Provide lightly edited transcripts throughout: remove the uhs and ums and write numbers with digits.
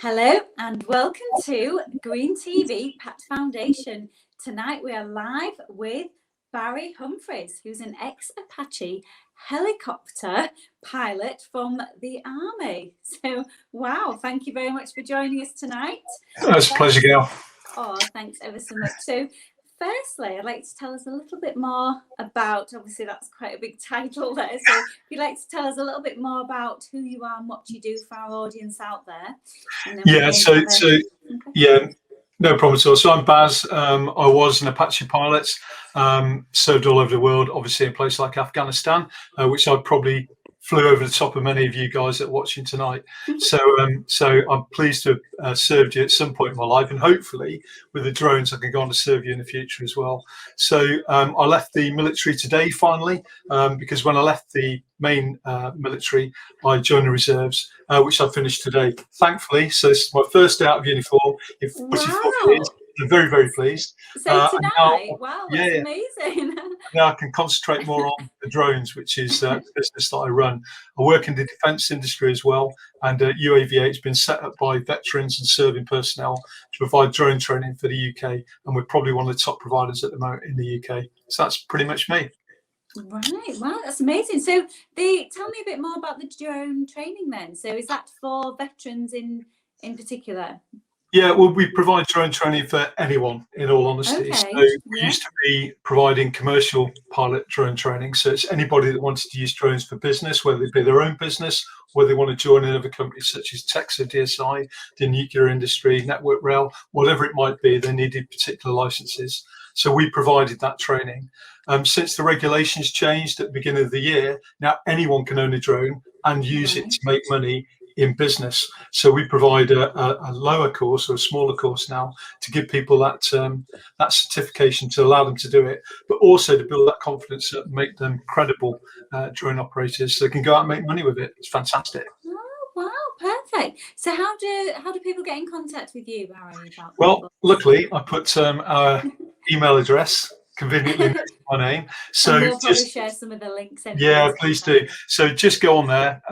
Hello and welcome to Green TV Pat Foundation. Tonight we are live with Barry Humphries, who's an ex-Apache helicopter pilot from the Army. So, wow, thank you very much for joining us tonight. It's a pleasure, Gail. Oh, thanks ever so much. So, firstly, I'd like to tell us a little bit more about, obviously that's quite a big title there, so if you'd like to tell us a little bit more about who you are and what you do for our audience out there. Yeah, yeah, no problem at all. So I'm Baz. I was an Apache pilot, served all over the world, obviously in places like Afghanistan, which I probably flew over the top of many of you guys that are watching tonight. So I'm pleased to have served you at some point in my life, and hopefully with the drones I can go on to serve you in the future as well. So I left the military today finally, because when I left the main military I joined the reserves, which I finished today, thankfully. So this is my first day out of uniform in 44 years. I'm very, very pleased. So tonight, wow, that's amazing. Now I can concentrate more on the drones, which is the business that I run. I work in the defence industry as well, and UAV8 has been set up by veterans and serving personnel to provide drone training for the UK, and we're probably one of the top providers at the moment in the UK. So that's pretty much me. Right, wow, that's amazing. So tell me a bit more about the drone training then. So is that for veterans in particular? Yeah, well, we provide drone training for anyone, in all honesty. Okay. So we used to be providing commercial pilot drone training. So it's anybody that wanted to use drones for business, whether it be their own business, or they want to join another company such as Texas, DSI, the nuclear industry, Network Rail, whatever it might be, they needed particular licenses. So we provided that training. Since the regulations changed at the beginning of the year, now anyone can own a drone and use it to make money in business. So we provide a lower course or a smaller course now to give people that that certification to allow them to do it, but also to build that confidence and make them credible drone operators so they can go out and make money with it. It's fantastic. Oh, wow, perfect. So how do people get in contact with you, Barry? Well, luckily I put our email address conveniently next to my name, so we'll probably share some of the links. Yeah, please do. So just go on there,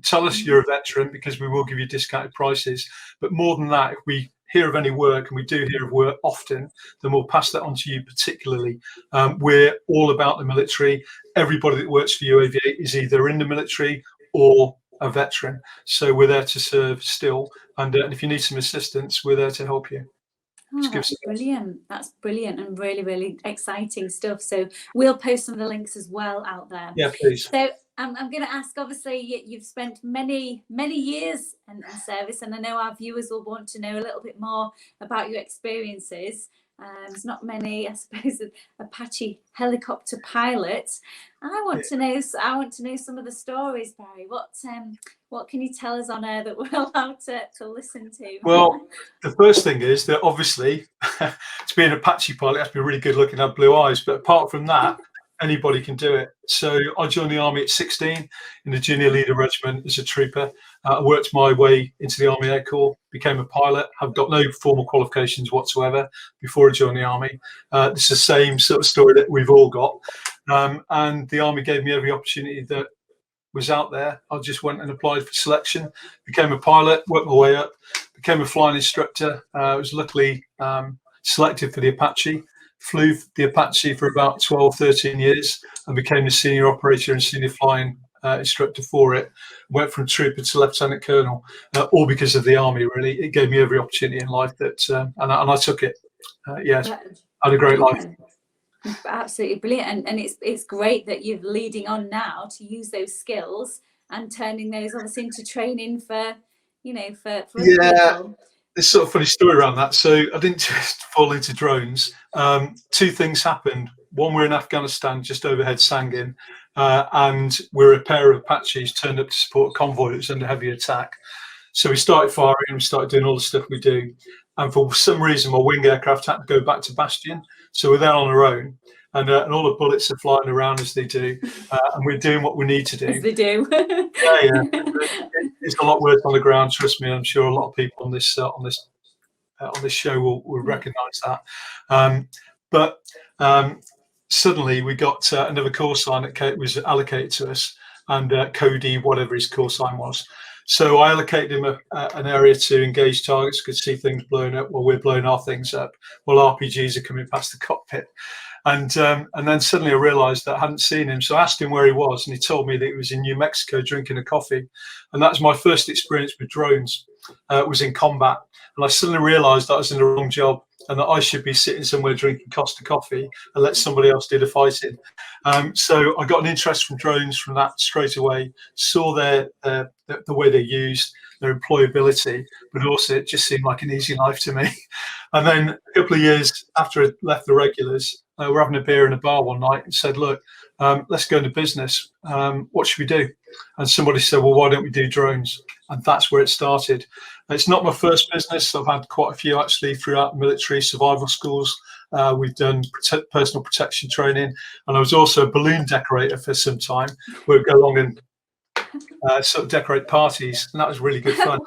tell us you're a veteran, because we will give you discounted prices. But more than that, if we hear of any work, and we do hear of work often, then we'll pass that on to you particularly. We're all about the military. Everybody that works for UAV8 is either in the military or a veteran, so we're there to serve still, and if you need some assistance, we're there to help you. Oh, that's brilliant. That's brilliant and really, really exciting stuff. So we'll post some of the links as well out there. Yeah, please. So I'm going to ask, obviously, you've spent many, many years in service, and I know our viewers will want to know a little bit more about your experiences. There's not many, I suppose, Apache helicopter pilots. I want to know some of the stories, Barry. What can you tell us on air that we're allowed to listen to? Well, the first thing is that obviously to be an Apache pilot, you have to be really good looking, have blue eyes. But apart from that, anybody can do it. So I joined the Army at 16 in the Junior Leader Regiment as a trooper. I worked my way into the Army Air Corps, became a pilot. I've got no formal qualifications whatsoever before I joined the Army. It's the same sort of story that we've all got. And the Army gave me every opportunity that was out there. I just went and applied for selection, became a pilot, worked my way up, became a flying instructor. I was luckily selected for the Apache. Flew the Apache for about 12, 13 years and became the senior operator and senior flying instructor for it. Went from trooper to lieutenant colonel, all because of the Army, really. It gave me every opportunity in life that, and I took it. Yes, I had a great life. Absolutely brilliant. And it's great that you're leading on now to use those skills and turning those obviously into training for people. There's sort of funny story around that. So I didn't just fall into drones. Two things happened. One, we're in Afghanistan, just overhead Sangin, and we're a pair of Apaches turned up to support a convoy that was under heavy attack. So we started firing, we started doing all the stuff we do. And for some reason, my wing aircraft had to go back to Bastion. So we're there on our own. And all the bullets are flying around as they do. And we're doing what we need to do. As they do. Yeah. It's a lot worse on the ground, trust me. I'm sure a lot of people on this show will recognise that. But suddenly we got another call sign that was allocated to us, and Cody, whatever his call sign was. So I allocated him an area to engage targets, could see things blowing up while we're blowing our things up, while RPGs are coming past the cockpit. And then suddenly I realised that I hadn't seen him. So I asked him where he was, and he told me that he was in New Mexico drinking a coffee. And that was my first experience with drones. Was in combat. And I suddenly realised that I was in the wrong job and that I should be sitting somewhere drinking Costa coffee and let somebody else do the fighting. So I got an interest from drones from that straight away, saw the way they're used, their employability, but also it just seemed like an easy life to me. And then a couple of years after I left the regulars, we're having a beer in a bar one night and said, look, let's go into business. What should we do? And somebody said, well, why don't we do drones? And that's where it started. It's not my first business. I've had quite a few actually throughout military survival schools. We've done personal protection training. And I was also a balloon decorator for some time, where we'd go along and sort of decorate parties. And that was really good fun.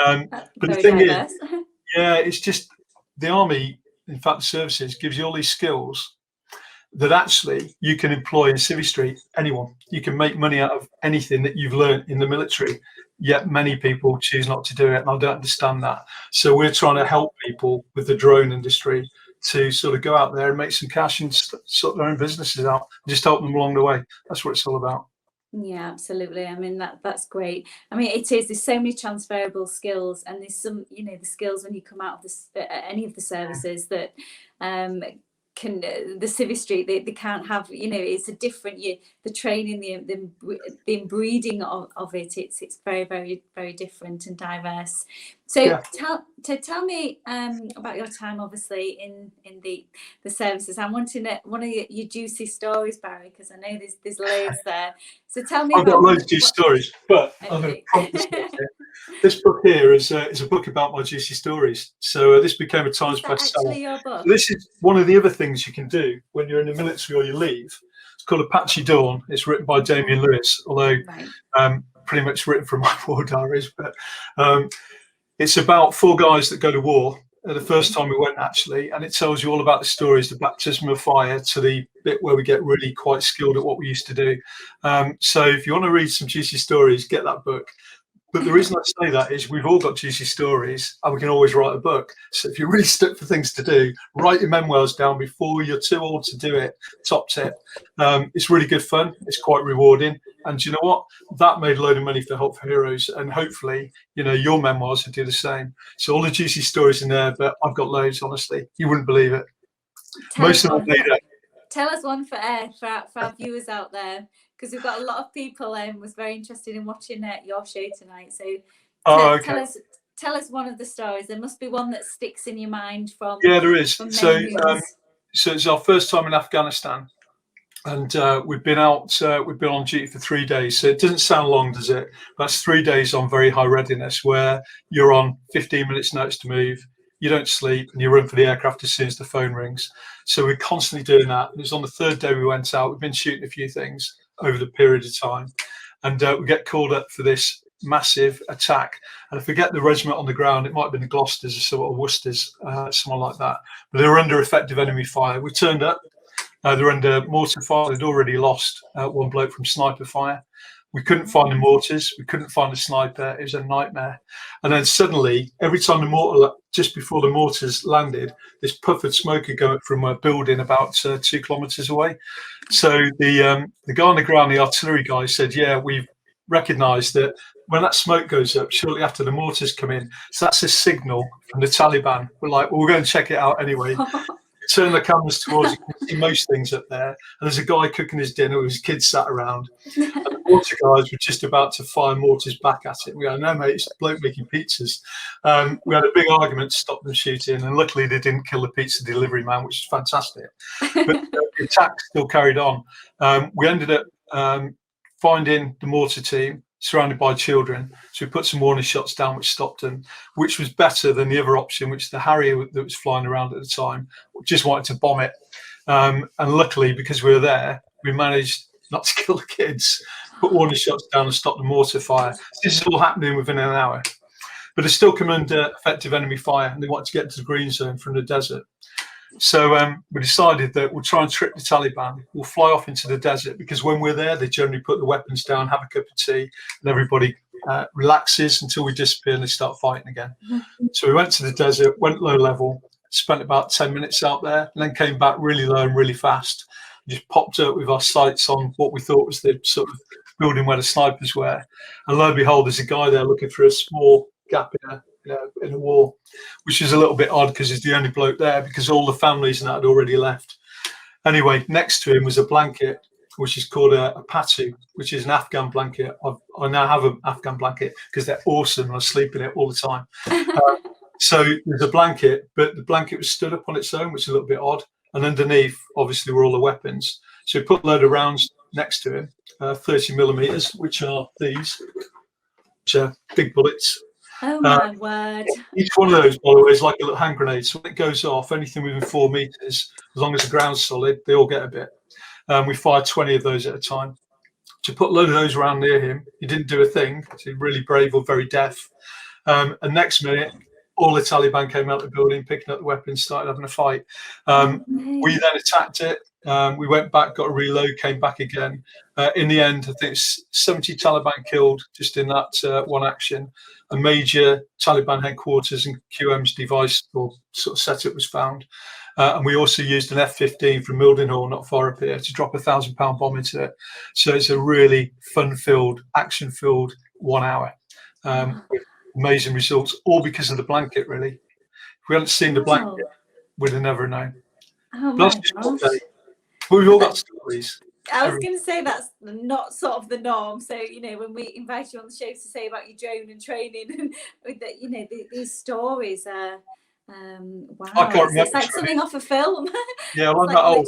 But the thing is, yeah, it's just the Army, in fact, the services gives you all these skills that actually you can employ in Civvy Street, anyone. You can make money out of anything that you've learned in the military, yet many people choose not to do it, and I don't understand that. So we're trying to help people with the drone industry to sort of go out there and make some cash and sort their own businesses out, and just help them along the way. That's what it's all about. Yeah, absolutely. I mean, that's great. I mean, there's so many transferable skills, and there's some, the skills when you come out of this, any of the services that can the Civvy Street, they can't have, it's a different, the training, the inbreeding of it, it's very, very, very different and diverse. So yeah. Tell me about your time, obviously, in the services. I'm wanting one of your juicy stories, Barry, because I know there's loads there. So tell me. I've got loads of juicy stories, but I'm going to promise this book here is a book about my juicy stories. So this became a Times bestseller. Your book? So this is one of the other things you can do when you're in the military or you leave. It's called Apache Dawn. It's written by Damien Lewis, although pretty much written from my war diaries. But it's about 4 guys that go to war. The first time we went, actually, and it tells you all about the stories, the baptism of fire, to the bit where we get really quite skilled at what we used to do. So if you want to read some juicy stories, get that book. But the reason I say that is we've all got juicy stories and we can always write a book. So if you're really stuck for things to do, write your memoirs down before you're too old to do it. Top tip. It's really good fun. It's quite rewarding. And you know what? That made a load of money for Help for Heroes. And hopefully, your memoirs will do the same. So all the juicy stories in there, but I've got loads, honestly. You wouldn't believe it. Most of them made up. Tell us one for our viewers out there, because we've got a lot of people was very interested in watching your show tonight. So tell us one of the stories. There must be one that sticks in your mind from. Yeah, there is. So it's our first time in Afghanistan, and we've been on duty for 3 days. So it doesn't sound long, does it? That's 3 days on very high readiness, where you're on 15 minutes notice to move. You don't sleep, and you run for the aircraft as soon as the phone rings. So we're constantly doing that. It was on the 3rd day we went out. We've been shooting a few things over the period of time, and we get called up for this massive attack. And I forget the regiment on the ground. It might have been the Gloucesters or sort of Worcesters, someone like that. But they were under effective enemy fire. We turned up. They were under mortar fire. They'd already lost one bloke from sniper fire. We couldn't find the mortars. We couldn't find the sniper. It was a nightmare. And then suddenly, every time the mortar, just before the mortars landed, this puff of smoke would go up from a building about 2 kilometres away. So the guy on the ground, the artillery guy, said, "Yeah, we've recognised that when that smoke goes up shortly after the mortars come in, so that's a signal from the Taliban." We're like, "Well, we're going to check it out anyway." Turn the cameras towards you, can see most things up there. And there's a guy cooking his dinner with his kids sat around. And the mortar guys were just about to fire mortars back at it. We go, "No, mate, it's a bloke making pizzas." We had a big argument to stop them shooting, and luckily they didn't kill the pizza delivery man, which is fantastic. But the attack still carried on. We ended up finding the mortar team surrounded by children. So we put some warning shots down which stopped them, which was better than the other option, which the Harrier that was flying around at the time just wanted to bomb it. And luckily, because we were there, we managed not to kill the kids, put warning shots down and stop the mortar fire. This is all happening within an hour. But they still come under effective enemy fire, and they wanted to get to the green zone from the desert. So we decided that we'll try and trick the Taliban. We'll fly off into the desert, because when we're there, they generally put the weapons down, have a cup of tea, and everybody relaxes until we disappear and they start fighting again. So we went to the desert, went low level, spent about 10 minutes out there, and then came back really low and really fast. Just popped up with our sights on what we thought was the sort of building where the snipers were. And lo and behold, there's a guy there looking for a small gap in a wall, which is a little bit odd because he's the only bloke there because all the families and that had already left. Anyway, next to him was a blanket, which is called a Apache, which is an Afghan blanket. I now have an Afghan blanket because they're awesome and I sleep in it all the time. So there's a blanket, but the blanket was stood up on its own, which is a little bit odd. And underneath, obviously, were all the weapons. So we put a load of rounds next to him, 30 millimeters, which are these, which are big bullets. Oh my word. Each one of those, by the way, is like a little hand grenade. So when it goes off, anything within 4 meters, as long as the ground's solid, they all get a bit. We fired 20 of those at a time. To put a load of those around near him, he didn't do a thing. So he's really brave or very deaf. And next minute, all the Taliban came out of the building, picking up the weapons, started having a fight. We then attacked it. We went back, got a reload, came back again. In the end, I think it's 70 Taliban killed just in that one action. A major Taliban headquarters and QM's device or sort of setup was found. And we also used an F-15 from Mildenhall, not far up here, to drop a 1,000-pound bomb into it. So it's a really fun-filled, action-filled 1 hour. Amazing results, all because of the blanket, really. If we hadn't seen the blanket, we'd have never known. Oh my gosh. But we've all got stories. I was going to say that's not sort of the norm. So, when we invite you on the show to say about your drone and training, with these stories are, wow. I can't remember. It's like something off a film. Yeah, well, I'm like that old.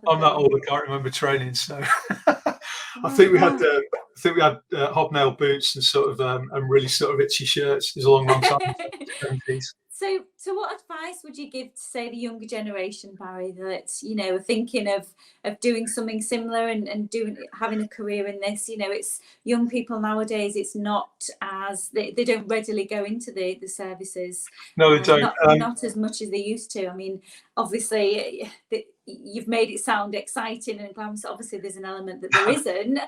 I'm that old. I can't remember training. So I think we had hobnail boots and sort of and really sort of itchy shirts. It was a long time. So what advice would you give to, say, the younger generation, Barry, that are thinking of doing something similar and having a career in this? It's young people nowadays. It's not as they don't readily go into the services. No, they don't. Not as much as they used to. I mean, obviously, you've made it sound exciting and glamorous. Obviously, there's an element that there isn't.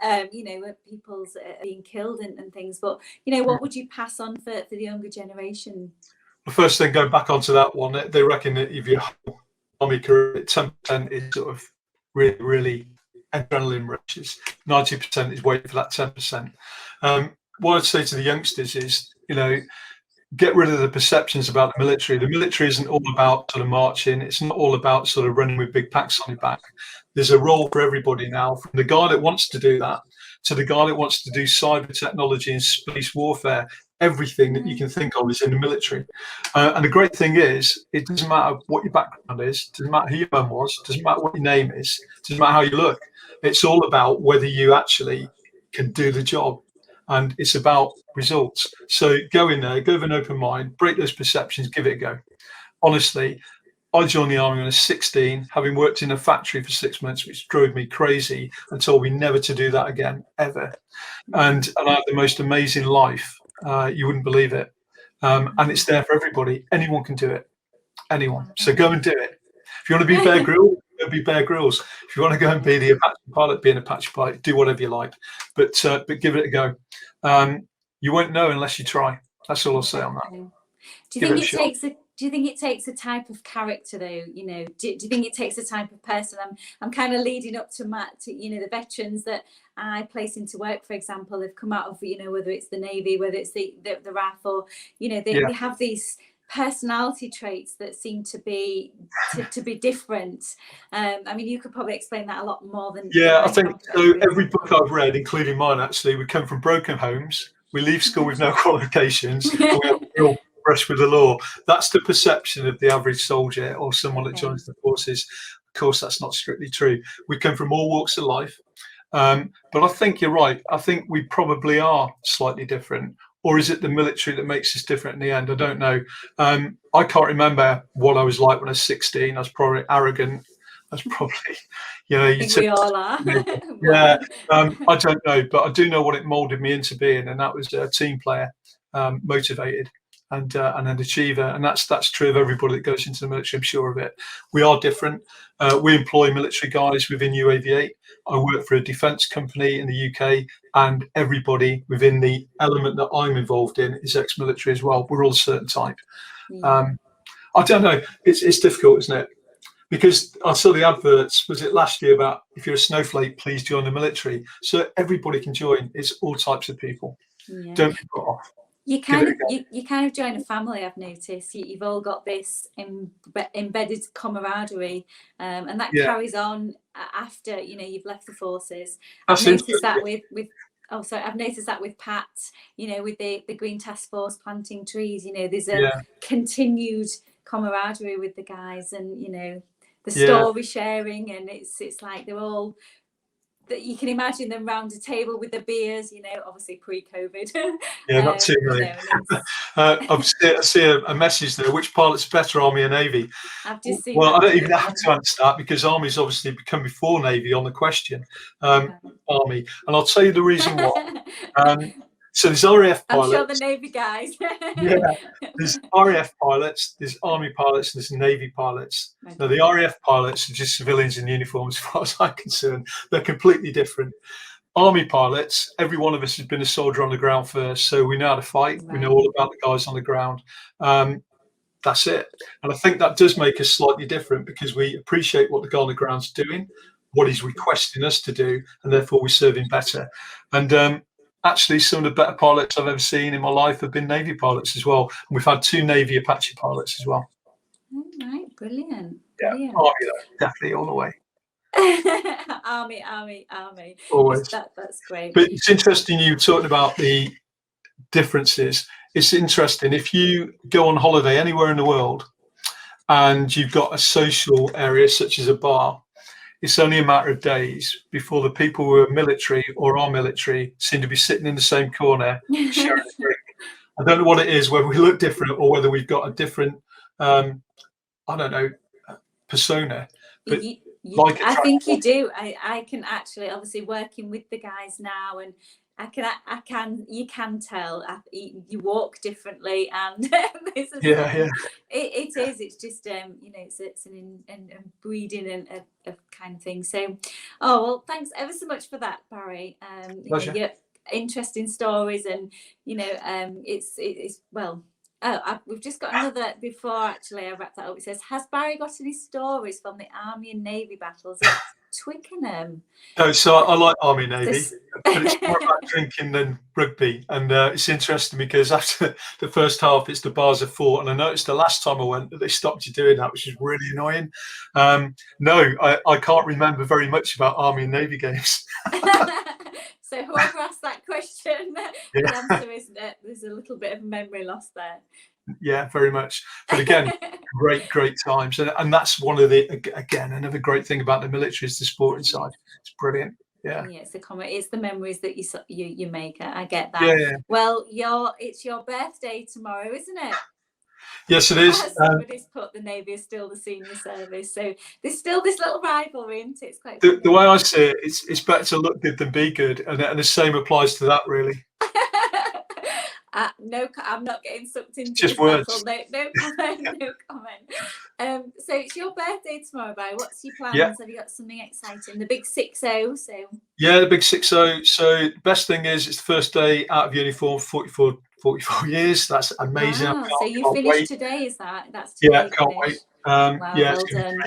Where people's being killed and things. But what would you pass on for the younger generation? The first thing, going back onto that one, they reckon that if your army career, 10% is sort of really, really adrenaline rushes. 90% is waiting for that 10%. What I'd say to the youngsters is, get rid of the perceptions about the military. The military isn't all about sort of marching. It's not all about sort of running with big packs on your back. There's a role for everybody now, from the guy that wants to do that to the guy that wants to do cyber technology and space warfare. Everything that you can think of is in the military. And the great thing is, it doesn't matter what your background is, doesn't matter who your mum was, doesn't matter what your name is, doesn't matter how you look. It's all about whether you actually can do the job. And it's about results. So go in there, go with an open mind, break those perceptions, give it a go. Honestly, I joined the army when I was 16, having worked in a factory for 6 months, which drove me crazy and told me never to do that again, ever. And I had the most amazing life. You wouldn't believe it. And it's there for everybody. Anyone can do it. Anyone. So go and do it. If you want to be Bear Grylls, go be Bear Grylls. If you want to go and be the Apache pilot, be an Apache pilot. Do whatever you like. But give it a go. You won't know unless you try. That's all I'll say on that. Do you think it takes a type of character, though? Do you think it takes a type of person? I'm kind of leading up to Matt. The veterans that I place into work, for example, have come out of whether it's the Navy, whether it's the RAF, or they have these personality traits that seem to be different. I mean, you could probably explain that a lot more than. Yeah, I think so. Every book I've read, including mine, actually, we come from broken homes. We leave school with no qualifications. And we have real brush with the law. That's the perception of the average soldier or someone that joins the forces. Of course, that's not strictly true. We come from all walks of life. But I think you're right. I think we probably are slightly different. Or is it the military that makes us different in the end? I don't know. I can't remember what I was like when I was 16. I was probably arrogant. I was probably, I think we all are. Yeah. I don't know, but I do know what it molded me into being, and that was a team player, motivated. and an achiever, and that's true of everybody that goes into the military. I'm sure of it. We are different. We employ military guys within UAV8. I work for a defence company in the UK, and everybody within the element that I'm involved in is ex-military as well. We're all a certain type. I don't know. It's difficult, isn't it? Because I saw the adverts, was it last year, about if you're a snowflake, please join the military. So everybody can join. It's all types of people. Yeah. Don't be put off. You kind of join a family. I've noticed you've all got this embedded camaraderie, and that carries on after you've left the forces. I've noticed that I've noticed that with Pat. With the Green Task Force planting trees. There's a continued camaraderie with the guys, and the story sharing, and it's like they're all. That you can imagine them round a table with the beers, obviously pre-COVID. Yeah, not too many. I see a message there. Which pilot's better, Army or Navy? I've just seen. Well, I don't even have to answer that because Army's obviously become before Navy on the question. Army, and I'll tell you the reason why. So there's RAF pilots. I'm sure the Navy guys. There's RAF pilots, there's Army pilots, and there's Navy pilots. Okay. Now, the RAF pilots are just civilians in uniform, as far as I'm concerned. They're completely different. Army pilots, every one of us has been a soldier on the ground first, so we know how to fight. Right. We know all about the guys on the ground. That's it. And I think that does make us slightly different because we appreciate what the guy on the ground's doing, what he's requesting us to do, and therefore we serve him better. And actually, some of the better pilots I've ever seen in my life have been Navy pilots as well. And we've had 2 Navy Apache pilots as well. All right, brilliant. Yeah, brilliant. Army, definitely all the way. Army. Always. That's great. But it's interesting you talking about the differences. It's interesting. If you go on holiday anywhere in the world and you've got a social area such as a bar, it's only a matter of days before the people who are military or are military seem to be sitting in the same corner sharing a drink. I don't know what it is, whether we look different or whether we've got a different, I don't know, persona. But I think you do. I can actually, obviously working with the guys now, and you can tell you walk differently, and it is. It's just it's an breeding and a kind of thing. So, thanks ever so much for that, Barry. Your interesting stories, and it's well. We've just got another before actually I wrap that up. It says, has Barry got any stories from the Army and Navy battles at Twickenham? No, so I like Army and Navy, but it's more about drinking than rugby. And it's interesting because after the first half, it's the bars of 4. And I noticed the last time I went that they stopped you doing that, which is really annoying. No, I can't remember very much about Army and Navy games. So whoever asked that question, the answer is that there's a little bit of memory loss there. Yeah, very much. But again, great times. And that's one of another great thing about the military is the sporting side. It's brilliant. Yeah, it's the memories that you make. I get that. Yeah. Well, it's your birthday tomorrow, isn't it? Yes, it is. Somebody's put the Navy is still the senior service, so there's still this little rivalry, isn't it? It's quite the way I see it, it's better to look good than be good, and the same applies to that, really. No, I'm not getting sucked into just words. No comment. So it's your birthday tomorrow, Barry. What's your plans? Have you got something exciting? The big 6-0. So yeah, the big 6-0. So the best thing is it's the first day out of uniform, 44 years. That's amazing. Wow. So you finished today, is that? That's today. Yeah, can't wait. Wow, well done.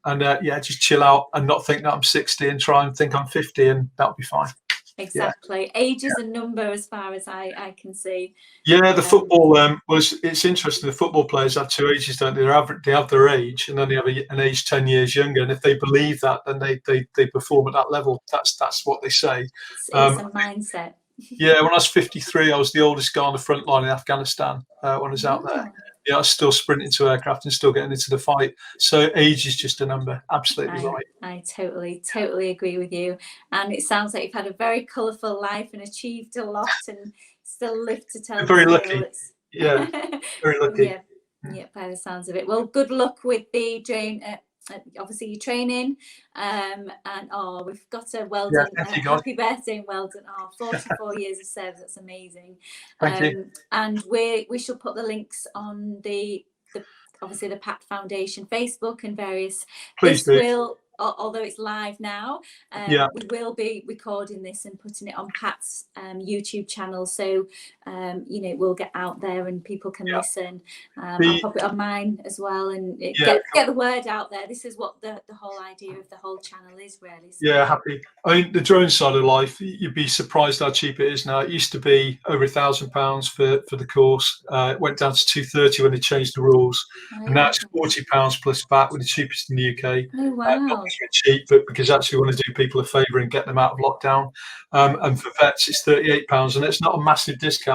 And just chill out and not think that I'm 60 and try and think I'm 50, and that'll be fine. Exactly. Age is a number as far as I can see. Yeah, the football. It's interesting. The football players have 2 ages, don't they? They have their age, and then they have an age 10 years younger. And if they believe that, then they perform at that level. That's what they say. It's a mindset. Yeah, when I was 53, I was the oldest guy on the front line in Afghanistan when I was out there. Yeah, I was still sprinting to aircraft and still getting into the fight. So age is just a number. Absolutely right. I totally agree with you. And it sounds like you've had a very colourful life and achieved a lot and still live to tell. Very lucky. Yeah, very lucky. Yeah, by the sounds of it. Well, good luck with the obviously your training, and we've got a well Yeah, done, thank you, guys. happy birthday and well done. 44 years of service, that's amazing. Thank you. And we shall put the links on the obviously the PAT Foundation Facebook and various. Please This do. will, although it's live now, Yeah. we will be recording this and putting it on Pat's YouTube channel, so you know, it will get out there and people can listen. I'll pop it on mine as well, and get the word out there. This is what the whole idea of the whole channel is, really. So. Yeah, happy. I mean, the drone side of life, you'd be surprised how cheap it is now. It used to be over £1,000 for the course. It went down to 230 when they changed the rules, and now it's £40 plus VAT, with the cheapest in the UK. Oh, wow. Not because we're cheap, but because actually we want to do people a favour and get them out of lockdown. And for vets, it's £38, and it's not a massive discount,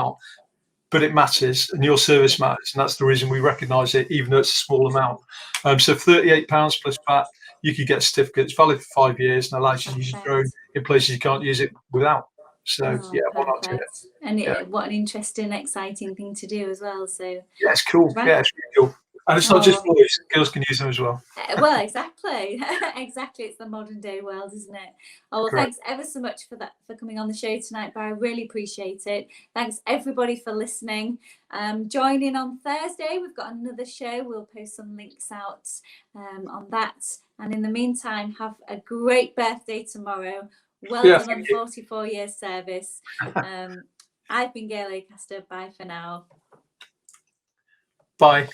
but it matters, and your service matters, and that's the reason we recognise it, even though it's a small amount. So £38 plus VAT, you could get a certificate. It's valid for 5 years and allows you to use your drone in places you can't use it without. So yeah, why not do it? And what an interesting, exciting thing to do as well. So yeah, it's cool. Right. Yeah, it's really cool. And it's not just boys; girls can use them as well. Well, exactly, exactly. It's the modern day world, isn't it? Oh, well, thanks ever so much for coming on the show tonight, Barry. I really appreciate it. Thanks everybody for listening. Join in on Thursday. We've got another show. We'll post some links out on that. And in the meantime, have a great birthday tomorrow. Well done on 44 years service. I've been Gail Acaster. Bye for now. Bye.